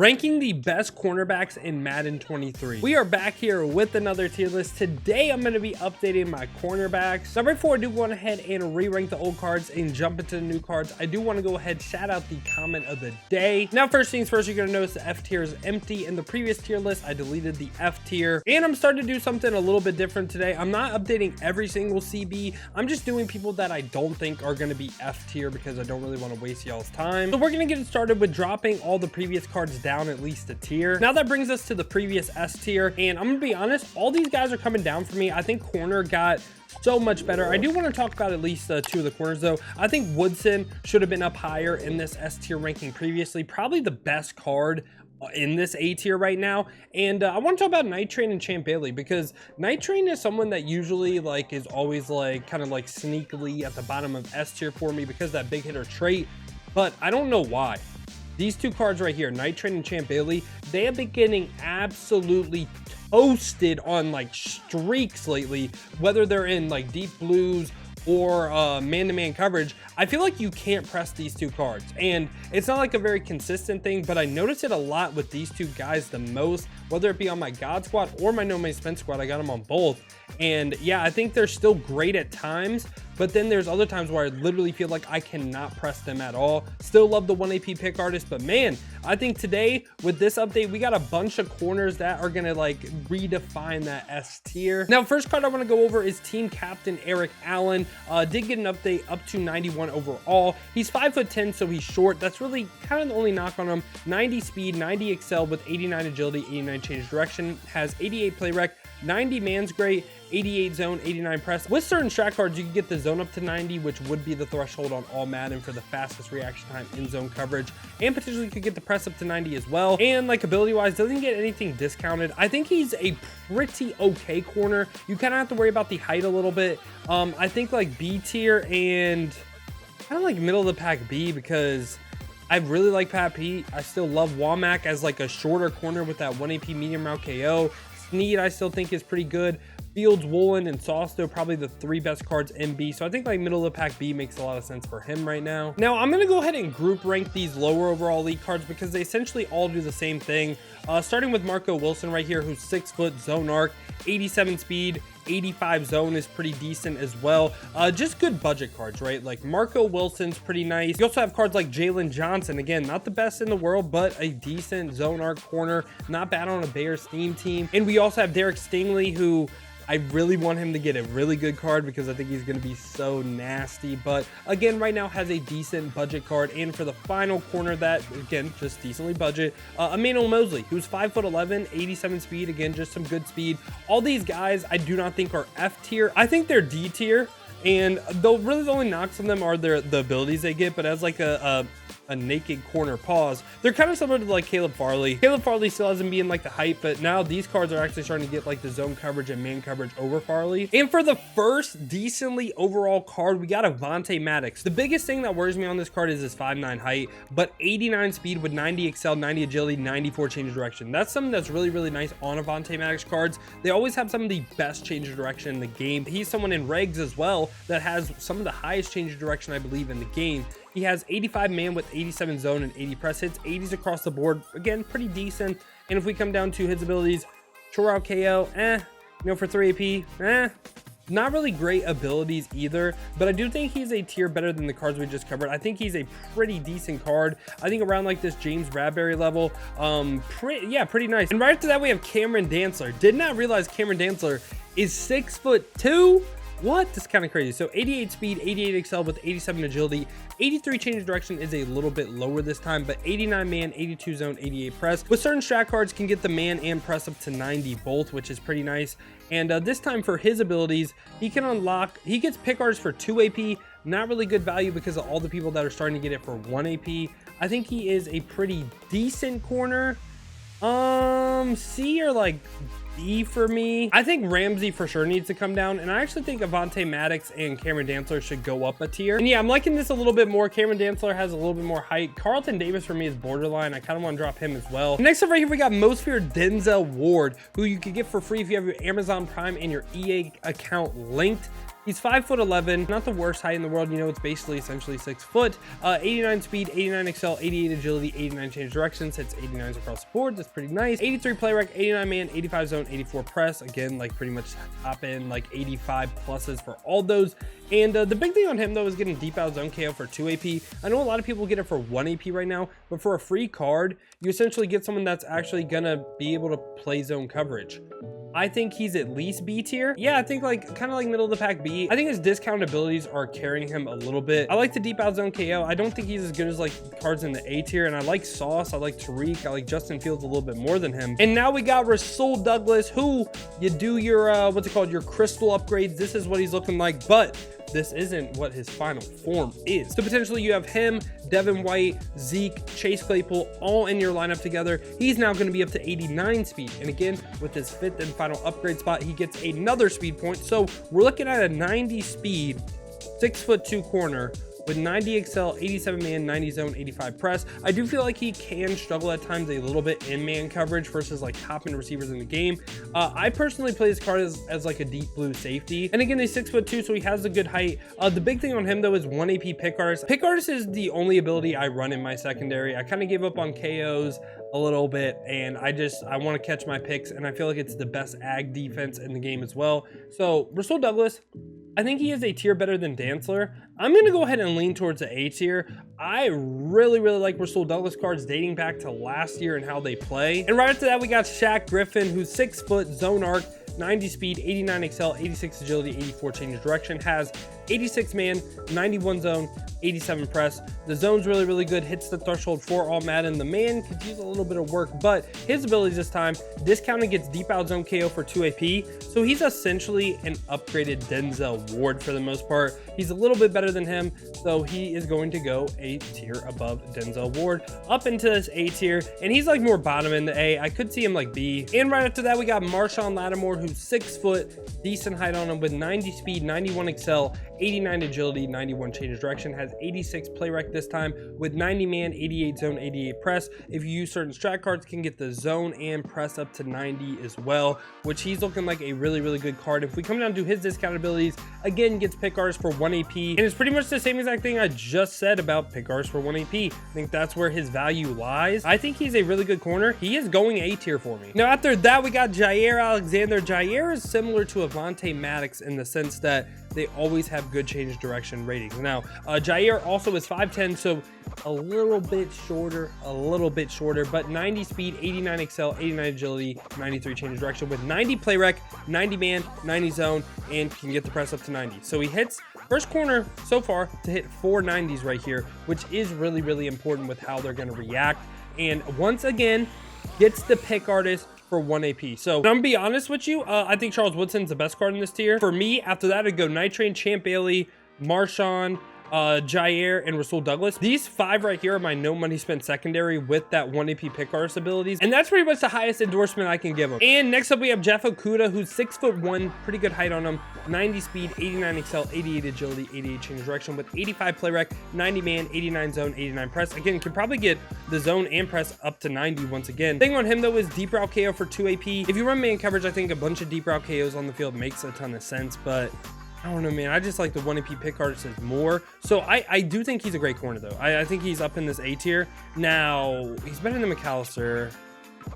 Ranking the best cornerbacks in Madden 23. We are back here with another tier list. Today, I'm going to be updating my cornerbacks. Now, before I do go ahead and re-rank the old cards and jump into the new cards, I do want to go ahead and shout out the comment of the day. Now, first things first, you're going to notice the F tier is empty. In the previous tier list, I deleted the F tier, and I'm starting to do something a little bit different today. I'm not updating every single CB. I'm just doing people that I don't think are going to be F tier because I don't really want to waste y'all's time. So we're going to get it started with dropping all the previous cards down at least a tier. Now that brings us to the previous S tier, and I'm gonna be honest, all these guys are coming down for me. I think corner got so much better. I do want to talk about at least two of the corners though. I think Woodson should have been up higher in this S tier ranking previously. Probably the best card in this A tier right now. And I want to talk about Night Train and Champ Bailey, because Night Train is someone that usually like is always like kind of like sneakily at the bottom of S tier for me because that big hitter trait, but I don't know why. These two cards right here, Night Train and Champ Bailey, they have been getting absolutely toasted on like streaks lately, whether they're in like deep blues or man-to-man coverage. I feel like you can't press these two cards, and it's not like a very consistent thing, but I notice it a lot with these two guys the most, whether it be on my God squad or my No Man's Spend squad. I got them on both, and yeah, I think they're still great at times, but then there's other times where I literally feel like I cannot press them at all. Still love the 1 AP pick artist, but man, I think today with this update, we got a bunch of corners that are gonna like redefine that S tier. Now, first card I wanna go over is team captain Eric Allen. Did get an update up to 91 overall. He's 5'10", so he's short. That's really kind of the only knock on him. 90 speed, 90 excel with 89 agility, 89 change direction, has 88 play rec, 90 man's great, 88 zone, 89 press. With certain strat cards, you can get the zone up to 90, which would be the threshold on all Madden for the fastest reaction time in zone coverage, and potentially could get the press up to 90 as well. And like ability wise, doesn't get anything discounted. I think he's a pretty okay corner. You kind of have to worry about the height a little bit. I think like B tier and kind of like middle of the pack B, because I really like Pat Pete. I still love Womack as like a shorter corner with that 1 AP medium route KO. Sneed I still think is pretty good. Fields, Woolen, and Sauce, though, probably the 3 best cards in B. So I think like middle of the pack B makes a lot of sense for him right now. Now I'm going to go ahead and group rank these lower overall league cards because they essentially all do the same thing. Starting with Marco Wilson right here, who's 6 foot, zone arc, 87 speed, 85 zone is pretty decent as well. Just good budget cards, right? Like Marco Wilson's pretty nice. You also have cards like Jalen Johnson, again, not the best in the world, but a decent zone arc corner, not bad on a Bears theme team. And we also have Derek Stingley, who I really want him to get a really good card because I think he's going to be so nasty. But again, right now has a decent budget card. And for the final corner that, again, just decently budget, Emmanuel Mosley, who's 5'11", 87 speed. Again, just some good speed. All these guys I do not think are F tier. I think they're D tier. And though really the only knocks on them are the abilities they get, but as like a naked corner pause, they're kind of similar to like Caleb Farley. Caleb Farley still hasn't been like the hype, but now these cards are actually starting to get like the zone coverage and man coverage over Farley. And for the first decently overall card, we got Avonte Maddox. The biggest thing that worries me on this card is his 5'9" height, but 89 speed with 90 excel, 90 agility, 94 change of direction. That's something that's really, really nice on Avonte Maddox cards. They always have some of the best change of direction in the game. He's someone in regs as well that has some of the highest change of direction, I believe, in the game. He has 85 man with 87 zone and 80 press hits, 80s across the board. Again, pretty decent. And if we come down to his abilities, short route KO, you know, for 3 AP, not really great abilities either, but I do think he's a tier better than the cards we just covered. I think he's a pretty decent card. I think around like this James Bradbury level, pretty nice. And right after that, we have Cameron Dantzler. Did not realize Cameron Dantzler is 6'2". What? That's kind of crazy. So 88 speed, 88 excel with 87 agility, 83 change of direction is a little bit lower this time, but 89 man, 82 zone, 88 press. With certain strat cards can get the man and press up to 90 both, which is pretty nice. And this time for his abilities, he can unlock, he gets pick arts for 2 AP, not really good value because of all the people that are starting to get it for 1 AP. I think he is a pretty decent corner. C or like D for me. I think Ramsey for sure needs to come down, and I actually think Avonte Maddox and Cameron Dantzler should go up a tier. And yeah, I'm liking this a little bit more. Cameron Dantzler has a little bit more height. Carlton Davis for me is borderline. I kind of want to drop him as well. Next up right here, we got most feared Denzel Ward, who you could get for free if you have your Amazon Prime and your EA account linked. He's 5'11", not the worst height in the world. You know, it's basically essentially 6 foot. 89 speed, 89 excel, 88 agility, 89 change directions, hits 89s across the board. That's pretty nice. 83 play rec, 89 man, 85 zone, 84 press. Again, like pretty much top end, like 85 pluses for all those. And the big thing on him though is getting deep out zone KO for 2 AP. I know a lot of people get it for 1 AP right now, but for a free card, you essentially get someone that's actually gonna be able to play zone coverage. I think he's at least B tier. Yeah, I think like kind of like middle of the pack B. I think his discount abilities are carrying him a little bit. I like the deep out zone KO. I don't think he's as good as like cards in the A tier. And I like Sauce. I like Tariq. I like Justin Fields a little bit more than him. And now we got Rasul Douglas, who you do your what's it called, your crystal upgrades. This is what he's looking like, but this isn't what his final form is. So potentially you have him, Devin White, Zeke, Chase Claypool, all in your lineup together. He's now going to be up to 89 speed. And again, with his 5th and final upgrade spot, he gets another speed point. So we're looking at a 90 speed, 6'2" corner with 90 excel, 87 man, 90 zone, 85 press. I do feel like he can struggle at times a little bit in man coverage versus like top end receivers in the game. I personally play this card as like a deep blue safety. And again, he's 6'2", so he has a good height. The big thing on him though is 1 AP pick artist. Pick artist is the only ability I run in my secondary. I kind of gave up on KOs a little bit, and I want to catch my picks, and I feel like it's the best ag defense in the game as well. So Rasul Douglas, I think he is a tier better than Dantzler. I'm going to go ahead and lean towards the A tier. I really like Rasul Douglas cards dating back to last year and how they play. And right after that, we got Shaq Griffin, who's 6 foot, zone arc, 90 speed, 89 excel, 86 agility, 84 change of direction, has 86 man, 91 zone, 87 press. The zone's really good, hits the threshold for all Madden. The man could use a little bit of work, but his abilities this time, discounted, gets deep out zone KO for 2 AP. So he's essentially an upgraded Denzel Ward for the most part. He's a little bit better than him, so he is going to go a tier above Denzel Ward up into this A tier, and he's like more bottom in the A. I could see him like B. And right after that, we got Marshawn Lattimore, who's 6 foot, decent height on him with 90 speed, 91 excel, 89 agility, 91 change of direction, has 86 play rec this time with 90 man, 88 zone, 88 press. If you use certain strat cards, can get the zone and press up to 90 as well, which he's looking like a really good card. If we come down to his discount abilities, again, gets pick artist for 1 AP, and it's pretty much the same exact thing I just said about pick artist for 1 AP. I think that's where his value lies. I think he's a really good corner. He is going A tier for me. Now after that, we got Jaire Alexander. Jaire is similar to Avonte Maddox in the sense that they always have good change direction ratings. Now, Jaire also is 5'10", so a little bit shorter, but 90 speed, 89 excel, 89 agility, 93 change of direction with 90 play rec, 90 man, 90 zone, and can get the press up to 90. So he hits first corner so far to hit 4 90s right here, which is really important with how they're going to react. And once again, gets the pick artist for 1 AP. So I'm gonna be honest with you, I think Charles Woodson's the best card in this tier. For me, after that, I'd go Night Train, Champ Bailey, Marshawn, Jaire, and Rasul Douglas. These 5 right here are my no money spent secondary with that 1 AP pick artist abilities, and that's pretty much the highest endorsement I can give him. And next up we have Jeff Okudah, who's 6'1", pretty good height on him, 90 speed, 89 excel, 88 agility, 88 change direction with 85 play rec, 90 man, 89 zone, 89 press. Again, can probably get the zone and press up to 90 once again. Thing on him though is deep route KO for 2 AP. If you run man coverage, I think a bunch of deep route KOs on the field makes a ton of sense, but I don't know, man. I just like the 1 AP pick artist more. So I do think he's a great corner, though. I think he's up in this A tier. Now, he's better than McAllister.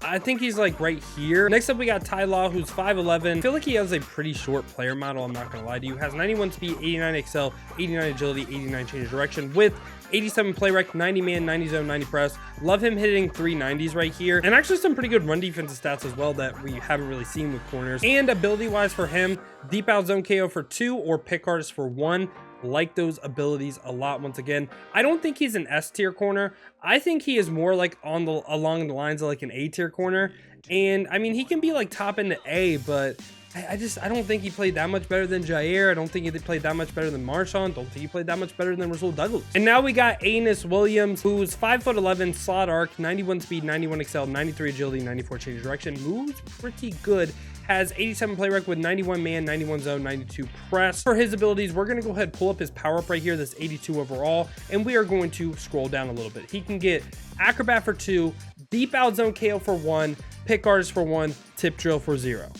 I think he's like right here. Next up, we got Ty Law, who's 5'11". I feel like he has a pretty short player model. I'm not going to lie to you. Has 91 speed, 89 excel, 89 agility, 89 change of direction with 87 play rec, 90 man, 90 zone, 90 press. Love him hitting 390s right here. And actually some pretty good run defensive stats as well that we haven't really seen with corners. And ability wise for him, deep out zone KO for 2 or pick artist for 1. Like those abilities a lot. Once again, I don't think he's an S tier corner. I think he is more like along the lines of like an A tier corner. And I mean, he can be like top into A, but I don't think he played that much better than Jaire. I don't think he played that much better than Marshawn. Don't think he played that much better than Rasul Douglas. And now we got Aeneas Williams, who's 5'11", slot arc, 91 speed, 91 excel, 93 agility, 94 change of direction. Moves pretty good. Has 87 play rec with 91 man, 91 zone, 92 press. For his abilities, we're going to go ahead and pull up his power up right here, this 82 overall, and we are going to scroll down a little bit. He can get acrobat for 2, deep out zone KO for 1, pick artist for 1, tip drill for 0.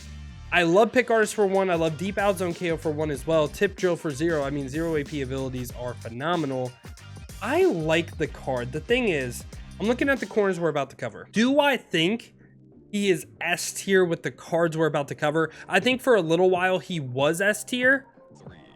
I love pick artist for 1. I love deep out zone KO for 1 as well. Tip drill for 0. I mean, 0 AP abilities are phenomenal. I like the card. The thing is, I'm looking at the corners we're about to cover. Do I think he is S tier with the cards we're about to cover? I think for a little while he was S tier,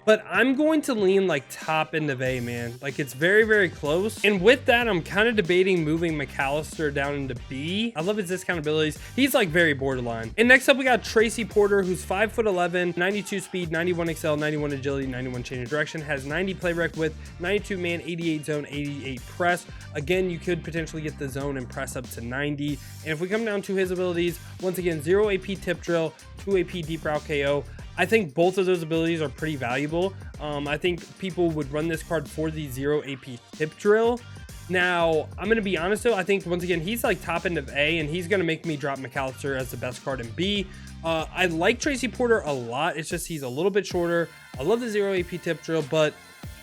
but I'm going to lean like top end of A, man. Like it's very, very close. And with that, I'm kind of debating moving McAllister down into B. I love his discount abilities. He's like very borderline. And next up, we got Tracy Porter, who's 5'11", 92 speed, 91 XL, 91 agility, 91 change of direction, has 90 play rec with 92 man, 88 zone, 88 press. Again, you could potentially get the zone and press up to 90. And if we come down to his abilities, once again, 0 AP tip drill, 2 AP deep route KO. I think both of those abilities are pretty valuable. I think people would run this card for the 0 AP tip drill. Now, I'm going to be honest though, I think once again, he's like top end of A, and he's going to make me drop McAllister as the best card in B. I like Tracy Porter a lot. It's just he's a little bit shorter. I love the 0 AP tip drill, but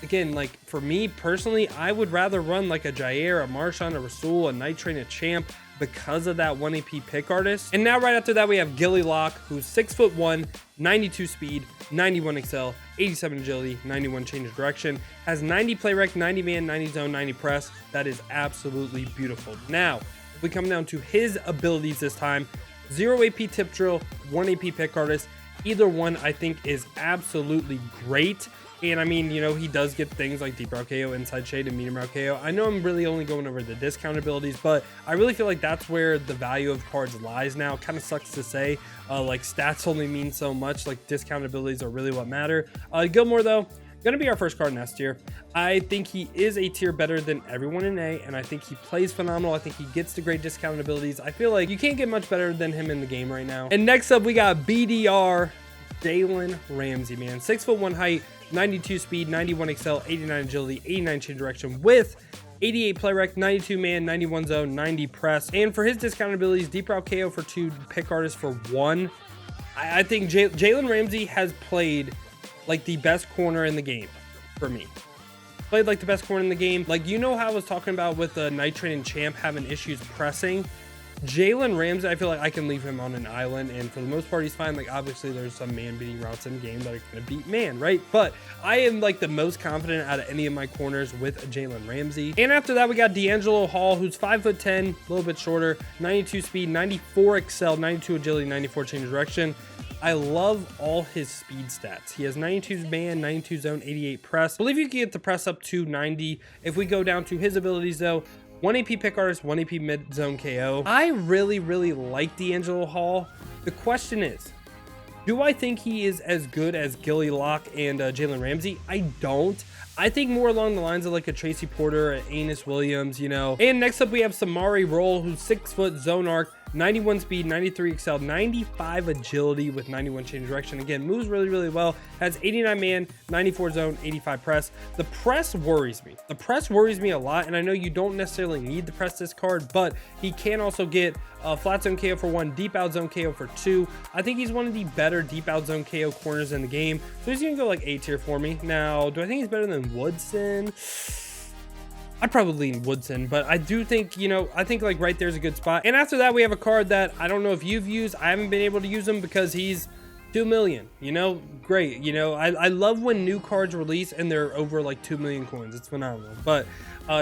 again, like for me personally, I would rather run like a Jair, a Marshawn, a Rasul, a Night Train, a Champ, because of that 1 AP pick artist. And now right after that, we have Gilly Lock, who's 6'1", 92 speed, 91 XL, 87 agility, 91 change of direction, has 90 play rec, 90 man, 90 zone, 90 press. That is absolutely beautiful. Now, if we come down to his abilities this time, 0 AP tip drill, 1 AP pick artist. Either one I think is absolutely great. And I mean, you know, he does get things like deep route KO, inside shade, and medium route KO. I know I'm really only going over the discount abilities, but I really feel like that's where the value of cards lies now. Kind of sucks to say, like stats only mean so much, like discount abilities are really what matter. Gilmore though, gonna be our first card in S tier. I think he is a tier better than everyone in A, and I think he plays phenomenal. I think he gets the great discount abilities. I feel like you can't get much better than him in the game right now. And next up, we got BDR Jalen Ramsey, man. 6'1" height, 92 speed, 91 XL, 89 agility, 89 change direction with 88 play rec, 92 man, 91 zone, 90 press. And for his discount abilities, deep route KO for 2, pick artist for 1. I think Jalen Ramsey has played like the best corner in the game for me. Played like the best corner in the game. Like, you know how I was talking about with the Night Train and Champ having issues pressing? Jalen Ramsey, I feel like I can leave him on an island, and for the most part, he's fine. Like, obviously, there's some man-beating routes in the game that are going to beat man, right? But I am, like, the most confident out of any of my corners with Jalen Ramsey. And after that, we got D'Angelo Hall, who's 5'10", a little bit shorter, 92 speed, 94 XL, 92 agility, 94 change of direction. I love all his speed stats. He has 92 man, 92 zone, 88 press. I believe you can get the press up to 90. If we go down to his abilities, though, 1 AP pick artist, 1 AP mid zone KO. I really, really like D'Angelo Hall. The question is, do I think he is as good as Gilly Lock and Jalen Ramsey? I don't. I think more along the lines of like a Tracy Porter, an Anus Williams, you know. And next up, we have Samari Roll, who's 6 foot zone arc, 91 speed, 93 XL, 95 agility with 91 change direction. Again, moves really, really well. Has 89 man, 94 zone, 85 press. The press worries me. The press worries me a lot, and I know you don't necessarily need to press this card, but he can also get flat zone KO for 1, deep out zone KO for 2. I think he's one of the better deep out zone KO corners in the game, so he's gonna go like A tier for me. Now, do I think he's better than Woodson? I'd probably lean Woodson, but I do think, you know, I think like right there's a good spot. And after that, we have a card that I don't know if you've used. I haven't been able to use him because he's 2 million, you know, great. You know, I love when new cards release and they're over like 2 million coins. It's phenomenal. But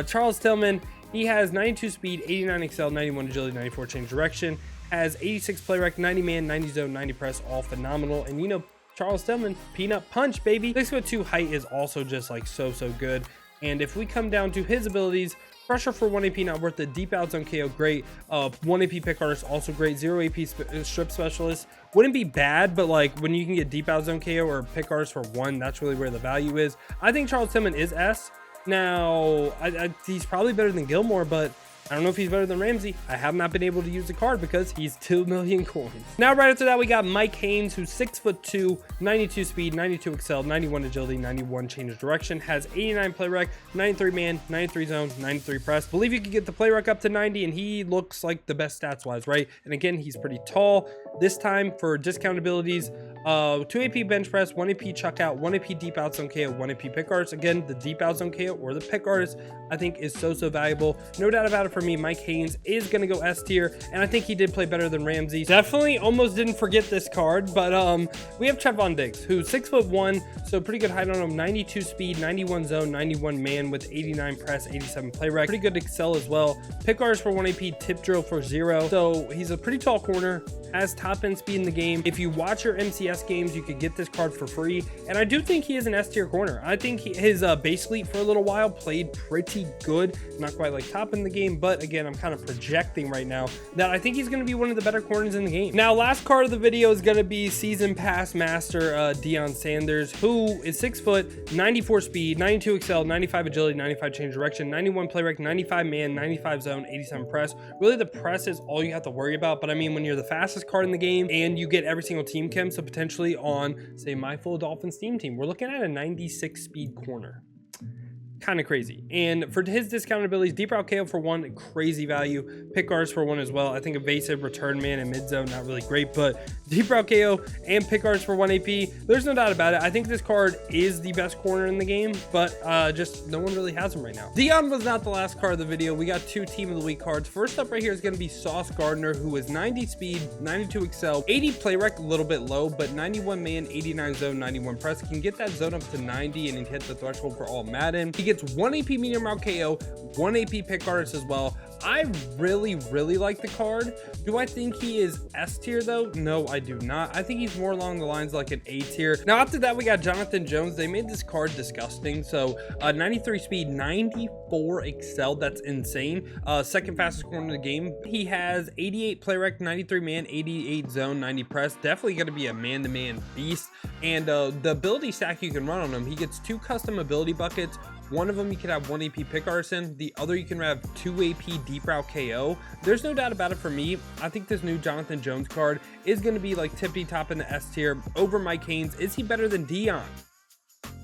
Charles Tillman, he has 92 speed, 89 XL, 91 agility, 94 change direction, has 86 play rec, 90 man, 90 zone, 90 press, all phenomenal. And you know, Charles Tillman, peanut punch, baby. 6'2" height is also just like so good. And if we come down to his abilities, pressure for 1 AP not worth it, deep out zone KO great, 1 AP pick artist also great, 0 AP strip specialist wouldn't be bad, but like when you can get deep out zone KO or pick artist for 1, that's really where the value is. I think Charles Tillman is S. Now he's probably better than Gilmore, but I don't know if he's better than Ramsey. I have not been able to use the card because he's 2 million coins. Now, right after that, we got Mike Haynes, who's 6'2", 92 speed, 92 XL, 91 agility, 91 change of direction, has 89 play rec, 93 man, 93 zone, 93 press. Believe you could get the play rec up to 90, and he looks like the best stats wise, right? And again, he's pretty tall. This time for discount abilities, 2 AP bench press, 1 AP chuck out, 1 AP deep out zone KO, 1 AP pick artist. Again, the deep out zone KO or the pick artist I think is so valuable. No doubt about it for me. Mike Haynes is going to go S tier, and I think he did play better than Ramsey. Definitely almost didn't forget this card, but we have Trevon Diggs, who's 6'1", so pretty good height on him, 92 speed, 91 zone, 91 man with 89 press, 87 play rec. Pretty good excel as well. Pick artist for 1 AP, tip drill for 0. So he's a pretty tall corner, has top end speed in the game. If you watch your MCS games, you could get this card for free, and I do think he is an S tier corner. I think his base elite for a little while played pretty good, not quite like top in the game, but again, I'm kind of projecting right now that I think he's going to be one of the better corners in the game. Now, last card of the video is going to be season pass master Deion Sanders, who is 6 foot, 94 speed, 92 excel, 95 agility, 95 change direction, 91 play rec, 95 man, 95 zone, 87 press. Really, the press is all you have to worry about, but I mean, when you're the fastest card in the game and you get every single team chem, so potentially on, say, my full Dolphins team, we're looking at a 96 speed corner. Kind of crazy. And for his discount abilities, deep route KO for 1, crazy value. Pick artist for 1 as well. I think evasive, return man, and mid zone, not really great, but deep route KO and pick artist for 1 AP, there's no doubt about it. I think this card is the best corner in the game, but just no one really has him right now. Deion was not the last card of the video. We got 2 team of the week cards. First up right here is going to be Sauce Gardner, who is 90 speed, 92 excel, 80 play rec, a little bit low, but 91 man, 89 zone, 91 press. Can get that zone up to 90 and hit the threshold for all Madden. He gets 1 AP medium route KO, 1 AP pick artist as well. I really like the card. Do I think he is S tier though? No, I do not. I think he's more along the lines of like an A tier. Now after that, we got Jonathan Jones. They made this card disgusting. So 93 speed, 94 excel. That's insane. Second fastest corner in the game. He has 88 play rec, 93 man, 88 zone, 90 press. Definitely going to be a man-to-man beast. And the ability stack you can run on him, he gets 2 custom ability buckets. One of them you can have 1 AP pick artist in, the other you can have 2 AP deep route KO. There's no doubt about it for me. I think this new Jonathan Jones card is going to be like tippy top in the S tier over Mike Haynes. Is he better than Deion?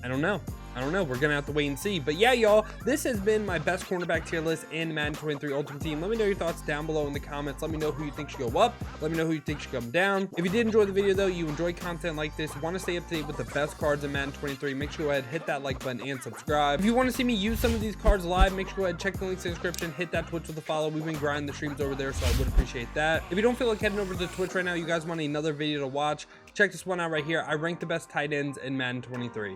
I don't know. We're gonna have to wait and see. But yeah, y'all, this has been my best cornerback tier list in Madden 23 Ultimate Team. Let me know your thoughts down below in the comments. Let me know who you think should go up. Let me know who you think should come down. If you did enjoy the video though, you enjoy content like this, want to stay up to date with the best cards in Madden 23, make sure you go ahead, hit that like button and subscribe. If you want to see me use some of these cards live, make sure you go ahead, check the links in the description, hit that Twitch with a follow. We've been grinding the streams over there, so I would appreciate that. If you don't feel like heading over to Twitch right now, you guys want another video to watch, check this one out right here. I rank the best tight ends in Madden 23.